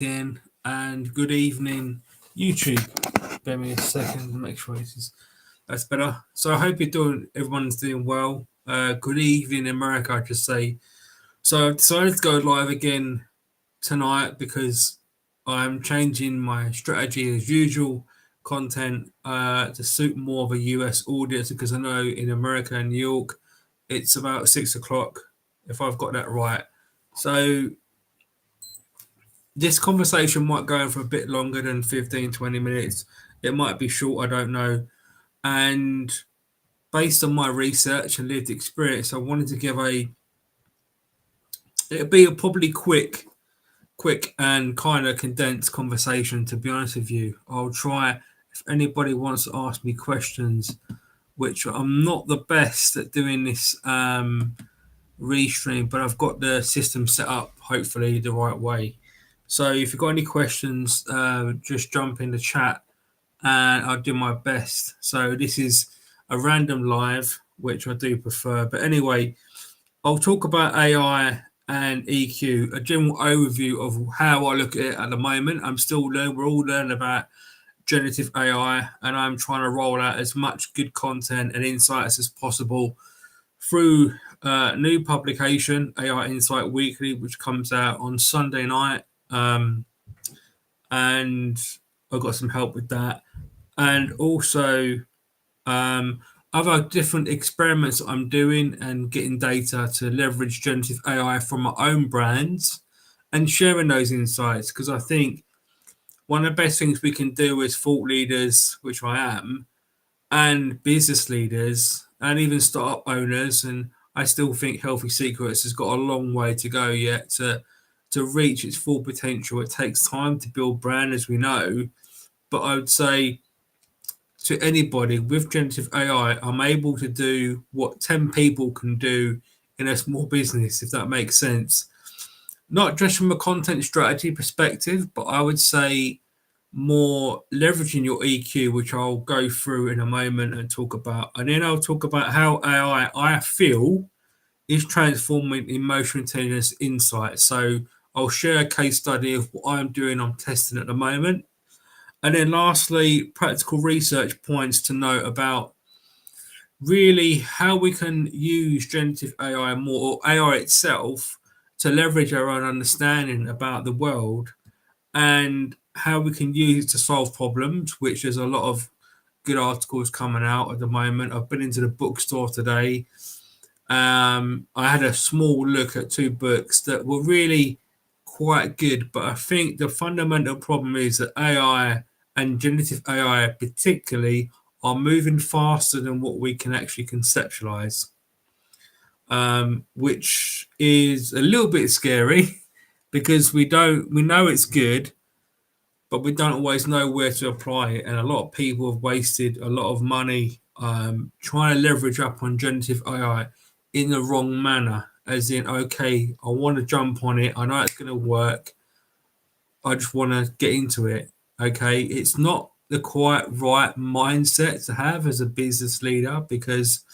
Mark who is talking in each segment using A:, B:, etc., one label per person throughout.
A: again, and good evening, YouTube. Bear me a second to make sure that's better. So I hope everyone's doing well. Good evening, America, I just say. So I've decided to go live again tonight because I'm changing my strategy as usual content to suit more of a US audience because I know in America and New York it's about 6 o'clock, if I've got that right. So this conversation might go on for a bit longer than 15, 20 minutes. It might be short, I don't know. And based on my research and lived experience, I wanted to give it'll be a probably quick and kind of condensed conversation, to be honest with you. I'll try, if anybody wants to ask me questions, which I'm not the best at doing this restream, but I've got the system set up hopefully the right way. So if you've got any questions, just jump in the chat and I'll do my best. So this is a random live, which I do prefer. But anyway, I'll talk about AI and EQ, a general overview of how I look at it at the moment. I'm still learning, we're all learning about generative AI, and I'm trying to roll out as much good content and insights as possible through new publication, AI Insight Weekly, which comes out on Sunday night. And I've got some help with that. And also um, other different experiments that I'm doing and getting data to leverage generative AI from my own brands and sharing those insights. Because I think one of the best things we can do as thought leaders, which I am, and business leaders and even startup owners, and I still think Healthy Secrets has got a long way to go yet to reach its full potential. It takes time to build brand, as we know, but I would say to anybody with generative AI, I'm able to do what 10 people can do in a small business, if that makes sense. Not just from a content strategy perspective, but I would say more leveraging your EQ, which I'll go through in a moment and talk about. And then I'll talk about how AI, I feel, is transforming emotional intelligence insight. So I'll share a case study of what I'm doing, I'm testing at the moment. And then lastly, practical research points to note about really how we can use generative AI more, or AI itself, to leverage our own understanding about the world and how we can use it to solve problems, which there's a lot of good articles coming out at the moment. I've been into the bookstore today. I had a small look at two books that were really quite good, but I think the fundamental problem is that AI and generative AI, particularly, are moving faster than what we can actually conceptualize, which is a little bit scary because we know it's good, but we don't always know where to apply it. And a lot of people have wasted a lot of money trying to leverage up on generative AI in the wrong manner. As in, okay, I want to jump on it. I know it's going to work. I just want to get into it. Okay, it's not the quite right mindset to have as a business leader because,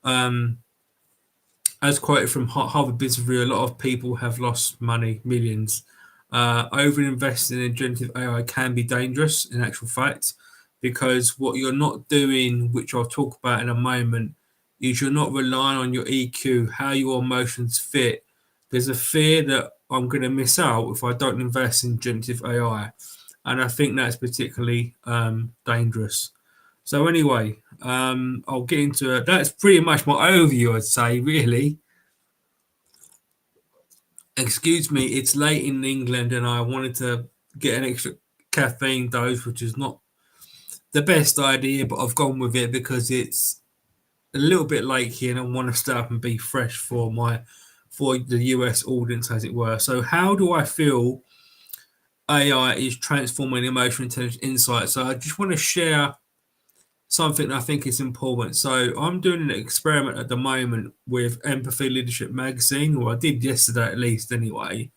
A: as quoted from Harvard Business Review, a lot of people have lost money, millions. Over investing in generative AI can be dangerous in actual fact, because what you're not doing, which I'll talk about in a moment, is you're not relying on your EQ, how your emotions fit. There's a fear that I'm going to miss out if I don't invest in generative AI. And I think that's particularly dangerous. So anyway, I'll get into it. That's pretty much my overview, I'd say, really. Excuse me, it's late in England and I wanted to get an extra caffeine dose, which is not the best idea, but I've gone with it because it's a little bit late here and I want to start up and be fresh for the US audience, as it were. So how do I feel AI is transforming emotional intelligence insight? So I just want to share something I think is important. So I'm doing an experiment at the moment with Empathy Leadership Magazine, or I did yesterday at least anyway,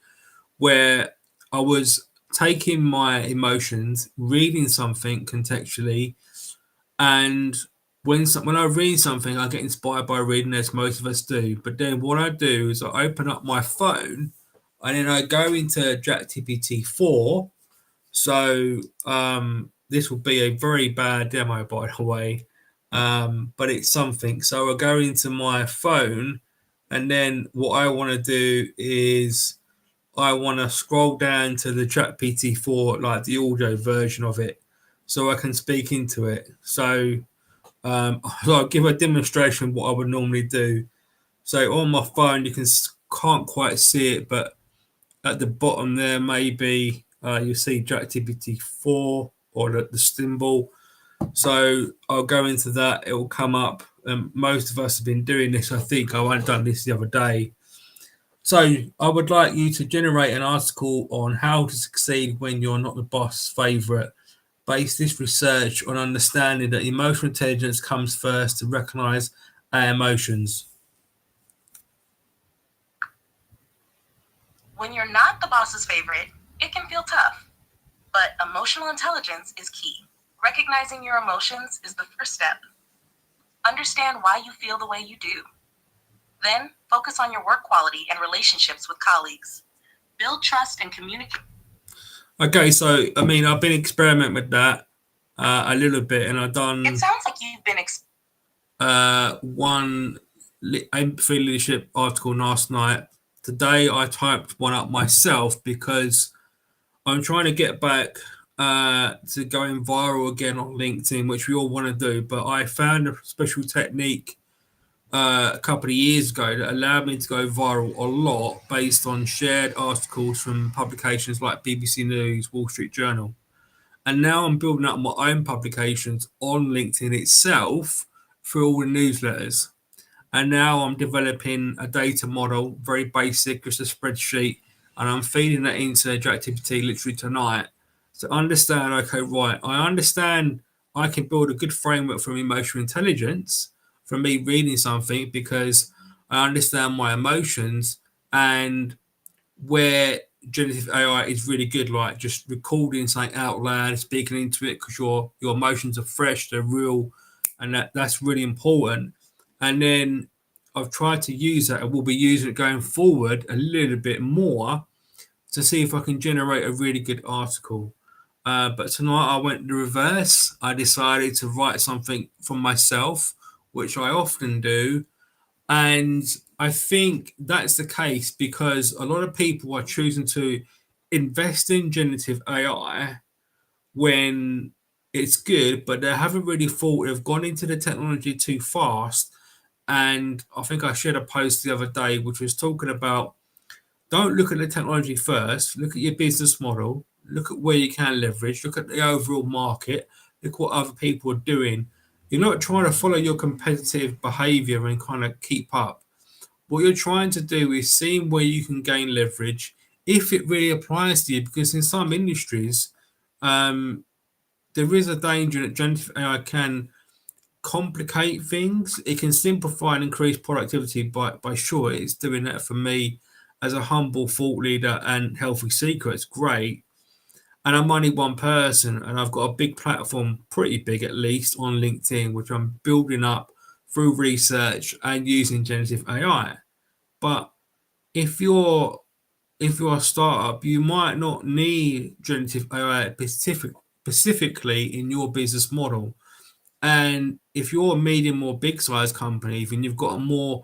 A: where I was taking my emotions, reading something contextually, and when I read something, I get inspired by reading, as most of us do. But then what I do is I open up my phone, and then I go into ChatGPT 4. So this will be a very bad demo, by the way, but it's something. So I'll go into my phone, and then what I want to do is I want to scroll down to the ChatGPT 4, like the audio version of it, so I can speak into it. So, so I'll give a demonstration of what I would normally do. So on my phone, you can't quite see it, but at the bottom there, maybe you see ChatGPT 4 or the symbol. So I'll go into that. It will come up. Most of us have been doing this. I think I went done this the other day. So I would like you to generate an article on how to succeed when you're not the boss favorite. Base this research on understanding that emotional intelligence comes first to recognize our emotions.
B: When you're not the boss's favorite, it can feel tough, but emotional intelligence is key. Recognizing your emotions is the first step. Understand why you feel the way you do. Then focus on your work quality and relationships with colleagues. Build trust and communicate.
A: Okay, so I mean, I've been experimenting with that a little bit, and I've done.
B: It sounds like you've been
A: one empathy leadership article last night. Today I typed one up myself because I'm trying to get back to going viral again on LinkedIn, which we all want to do. But I found a special technique a couple of years ago that allowed me to go viral a lot based on shared articles from publications like BBC News, Wall Street Journal. And now I'm building up my own publications on LinkedIn itself through all the newsletters. And now I'm developing a data model, very basic, just a spreadsheet, and I'm feeding that into ChatGPT literally tonight to understand, okay, right, I understand I can build a good framework from emotional intelligence from me reading something because I understand my emotions and where generative AI is really good, like just recording something out loud, speaking into it because your emotions are fresh, they're real, and that's really important. And then I've tried to use that, and we'll be using it going forward a little bit more to see if I can generate a really good article. But tonight I went the reverse. I decided to write something from myself, which I often do, and I think that's the case because a lot of people are choosing to invest in generative AI when it's good, but they haven't really thought they've gone into the technology too fast. And I think I shared a post the other day which was talking about don't look at the technology first, look at your business model, look at where you can leverage, look at the overall market, look what other people are doing. You're not trying to follow your competitive behavior and kind of keep up. What you're trying to do is seeing where you can gain leverage if it really applies to you, because in some industries, um, there is a danger that generative AI can complicate things. It can simplify and increase productivity by sure. It's doing that for me as a humble thought leader and healthy seeker. It's great. And I'm only one person, and I've got a big platform, pretty big at least, on LinkedIn, which I'm building up through research and using generative AI. But if you're a startup, you might not need generative AI specifically in your business model. And if you're a medium or big size company, then you've got a more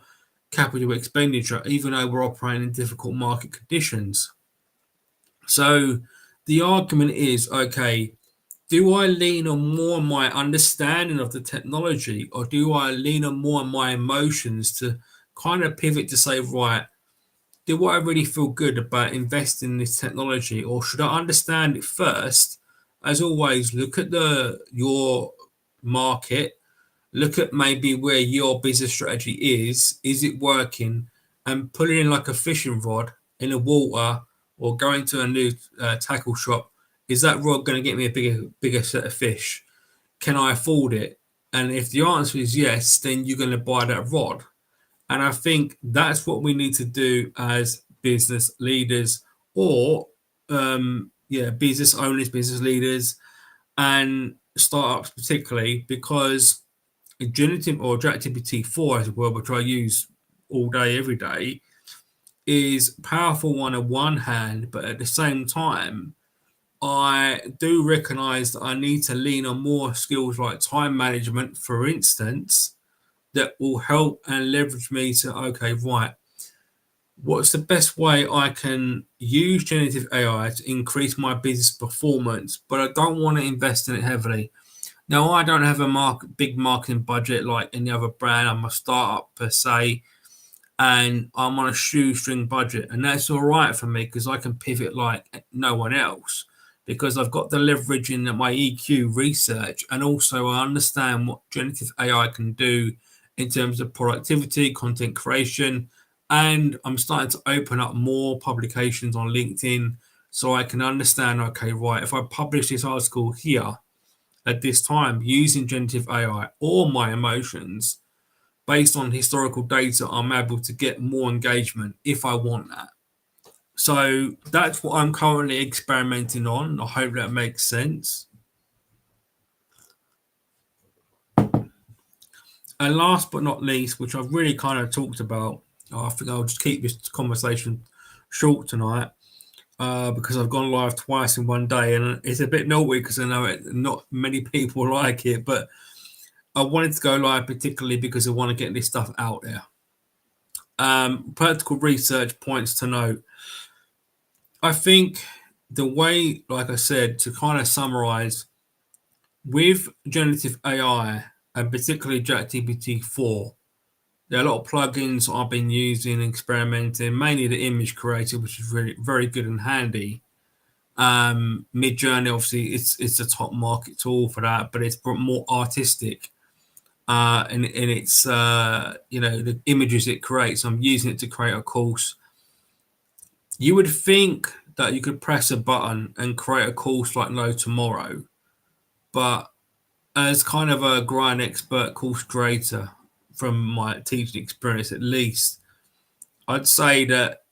A: capital expenditure, even though we're operating in difficult market conditions. So the argument is, okay, do I lean on more on my understanding of the technology, or do I lean on more on my emotions to kind of pivot to say, right, do I really feel good about investing in this technology, or should I understand it first? As always, look at your market, look at maybe where your business strategy is it working, and put it in like a fishing rod in the water, or going to a new tackle shop. Is that rod going to get me a bigger set of fish? Can I afford it? And if the answer is yes, then you're going to buy that rod. And I think that's what we need to do as business leaders, or business owners, business leaders, and startups particularly, because generative or ChatGPT 4 as well, which I use all day, every day, is powerful on one hand, but at the same time, I do recognize that I need to lean on more skills like time management, for instance, that will help and leverage me to, okay, right, what's the best way I can use generative AI to increase my business performance, but I don't want to invest in it heavily. Now, I don't have a big marketing budget like any other brand. I'm a startup per se, and I'm on a shoestring budget, and that's all right for me because I can pivot like no one else because I've got the leverage in my EQ research, and also I understand what generative AI can do in terms of productivity, content creation, and I'm starting to open up more publications on LinkedIn so I can understand. Okay, right, if I publish this article here at this time using generative AI or my emotions based on historical data, I'm able to get more engagement if I want that. So that's what I'm currently experimenting on. I hope that makes sense. And last but not least, which I've really kind of talked about, I think I'll just keep this conversation short tonight because I've gone live twice in one day, and it's a bit naughty because I know not many people like it, but I wanted to go live particularly because I want to get this stuff out there. Practical research points to note. I think the way, like I said, to kind of summarize with generative AI and particularly ChatGPT 4, there are a lot of plugins I've been using and experimenting, mainly the image creator, which is really very good and handy. Midjourney, obviously, it's a top market tool for that, but it's more artistic. And it's the images it creates. I'm using it to create a course. You would think that you could press a button and create a course like no tomorrow, but as kind of a grind expert course creator from my teaching experience, at least, I'd say that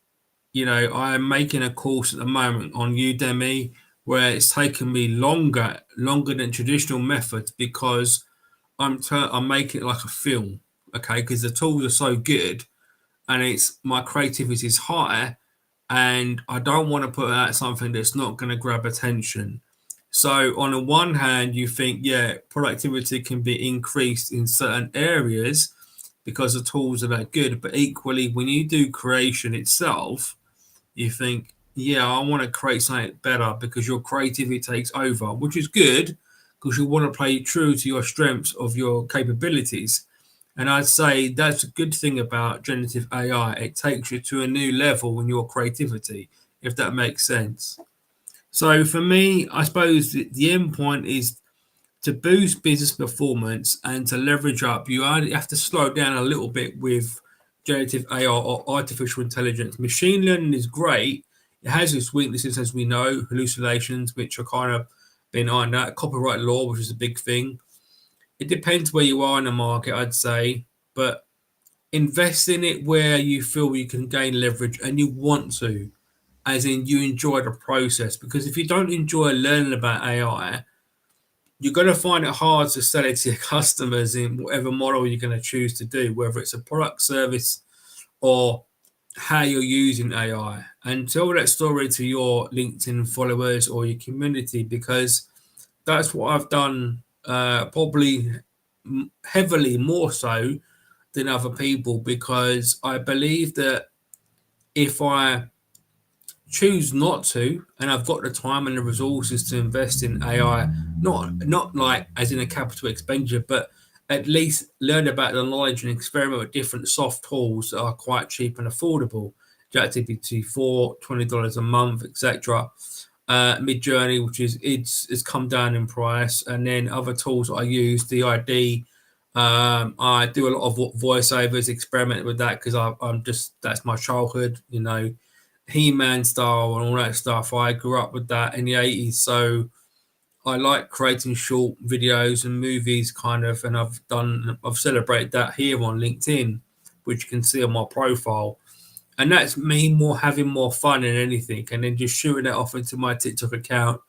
A: I am making a course at the moment on Udemy where it's taken me longer than traditional methods because I'm making it like a film, okay? Because the tools are so good, and it's my creativity is high, and I don't want to put out something that's not going to grab attention. So on the one hand, you think, yeah, productivity can be increased in certain areas because the tools are that good, but equally, when you do creation itself, you think, yeah, I want to create something better because your creativity takes over, which is good because you want to play true to your strengths of your capabilities. And I'd say that's a good thing about generative AI. It takes you to a new level in your creativity, if that makes sense. So for me, I suppose the end point is to boost business performance and to leverage up. You have to slow down a little bit with generative AI or artificial intelligence. Machine learning is great. It has its weaknesses, as we know, hallucinations, which are kind of been on that, copyright law, which is a big thing. It depends where you are in the market, I'd say, but invest in it where you feel you can gain leverage and you want to, as in you enjoy the process. Because if you don't enjoy learning about AI, you're going to find it hard to sell it to your customers in whatever model you're going to choose to do, whether it's a product, service, or how you're using AI. And tell that story to your LinkedIn followers or your community, because that's what I've done, probably heavily more so than other people, because I believe that if I choose not to, and I've got the time and the resources to invest in AI, not like as in a capital expenditure, but at least learn about the knowledge and experiment with different soft tools that are quite cheap and affordable. ChatGPT 4, $20 a month, etc. Midjourney, which is it's come down in price, and then other tools I use, the ID. I do a lot of voiceovers, experiment with that because I'm just that's my childhood, He-Man style and all that stuff. I grew up with that in the 80s, so I like creating short videos and movies, kind of, and I've celebrated that here on LinkedIn, which you can see on my profile, and that's me more having more fun than anything, and then just shooting it off into my TikTok account.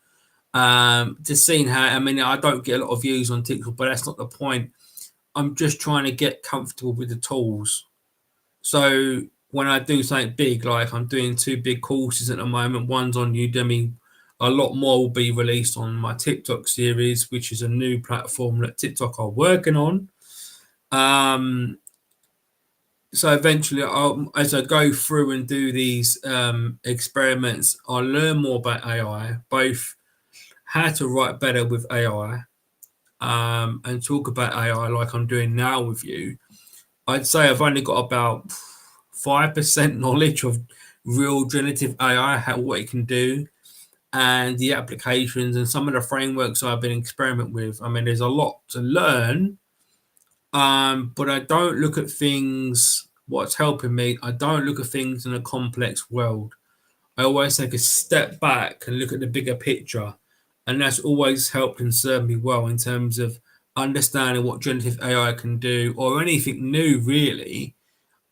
A: Just seeing how, I mean, I don't get a lot of views on TikTok, but that's not the point. I'm just trying to get comfortable with the tools. So when I do something big, like I'm doing two big courses at the moment, one's on Udemy. A lot more will be released on my TikTok series, which is a new platform that TikTok are working on. Um, so eventually, as I go through and do these experiments, I'll learn more about AI, both how to write better with AI, and talk about AI like I'm doing now with you. I'd say I've only got about 5% knowledge of real generative AI, what it can do, and the applications and some of the frameworks I've been experimenting with. I mean, there's a lot to learn, but I don't look at things. What's helping me? I don't look at things in a complex world. I always take a step back and look at the bigger picture, and that's always helped and served me well in terms of understanding what generative AI can do, or anything new, really,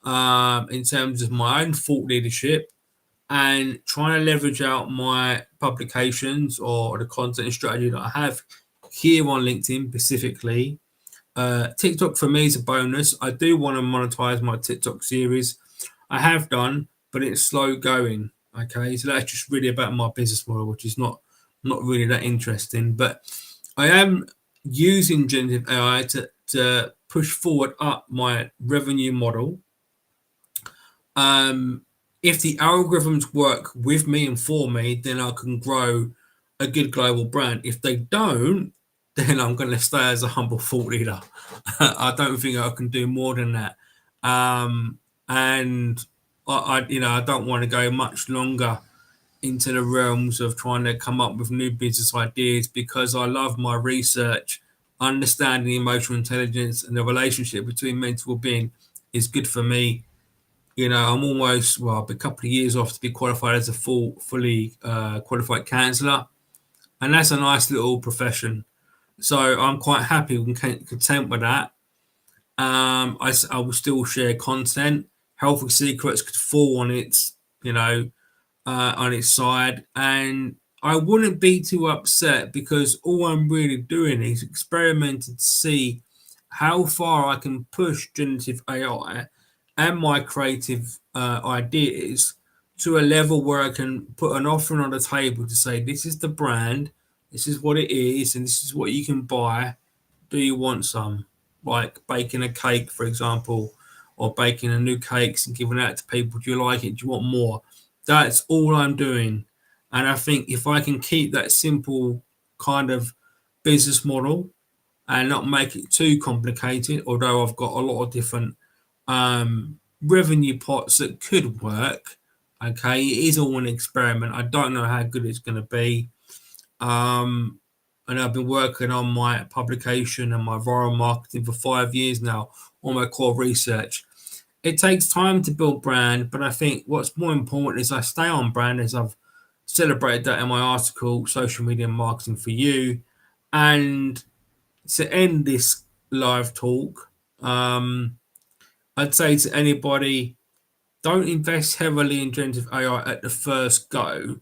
A: in terms of my own thought leadership and trying to leverage out my publications or the content strategy that I have here on LinkedIn specifically. TikTok for me is a bonus. I do want to monetize my TikTok series. I have done, but it's slow going. Okay, so that's just really about my business model, which is not really that interesting. But I am using generative AI to push forward up my revenue model. um, if the algorithms work with me and for me, then I can grow a good global brand. If they don't, then I'm going to stay as a humble thought leader. I don't think I can do more than that. And I don't want to go much longer into the realms of trying to come up with new business ideas, because I love my research. Understanding emotional intelligence and the relationship between mental well-being is good for me. I'm almost, well, a couple of years off to be qualified as a fully qualified counsellor, and that's a nice little profession. So I'm quite happy and content with that. I will still share content. Healthy Secrets could fall on its, on its side, and I wouldn't be too upset, because all I'm really doing is experimenting to see how far I can push generative AI and my creative ideas to a level where I can put an offering on the table to say, this is the brand, this is what it is, and this is what you can buy. Do you want some? Like baking a cake, for example, or baking a new cakes and giving that to people. Do you like it? Do you want more? That's all I'm doing. And I think if I can keep that simple kind of business model and not make it too complicated, although I've got a lot of different revenue pots that could work. Okay, it is all an experiment. I don't know how good it's going to be. Um, and I've been working on my publication and my viral marketing for 5 years now on my core research. It takes time to build brand, but I think what's more important is I stay on brand, as I've celebrated that in my article, Social Media Marketing for You. And to end this live talk, I'd say to anybody, don't invest heavily in generative AI at the first go.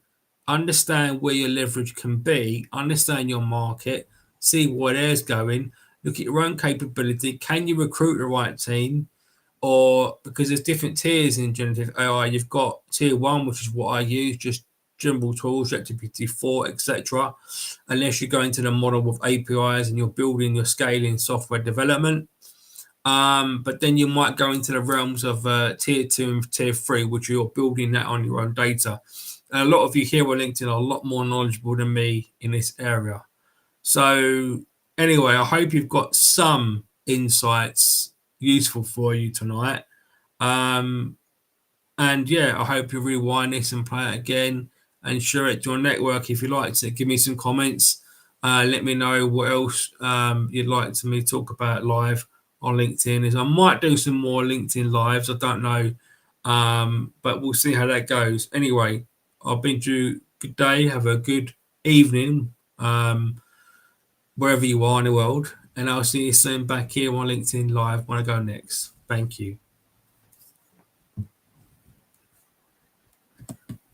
A: Understand where your leverage can be, understand your market, see where there's going, look at your own capability. Can you recruit the right team? Or, because there's different tiers in generative AI, you've got tier one, which is what I use, just general tools, ChatGPT-4, etc. Unless you go into the model with APIs and you're building your scaling software development. But then you might go into the realms of tier two and tier three, which you're building that on your own data. And a lot of you here on LinkedIn are a lot more knowledgeable than me in this area. So anyway, I hope you've got some insights useful for you tonight. And yeah, I hope you rewind this and play it again and share it to your network if you like to. Give me some comments. Let me know what else you'd like to me talk about live on LinkedIn. Is I might do some more LinkedIn lives. I don't know, but we'll see how that goes. Anyway, I'll bid you good day. Have a good evening, wherever you are in the world, and I'll see you soon back here on LinkedIn live when I go next. Thank you.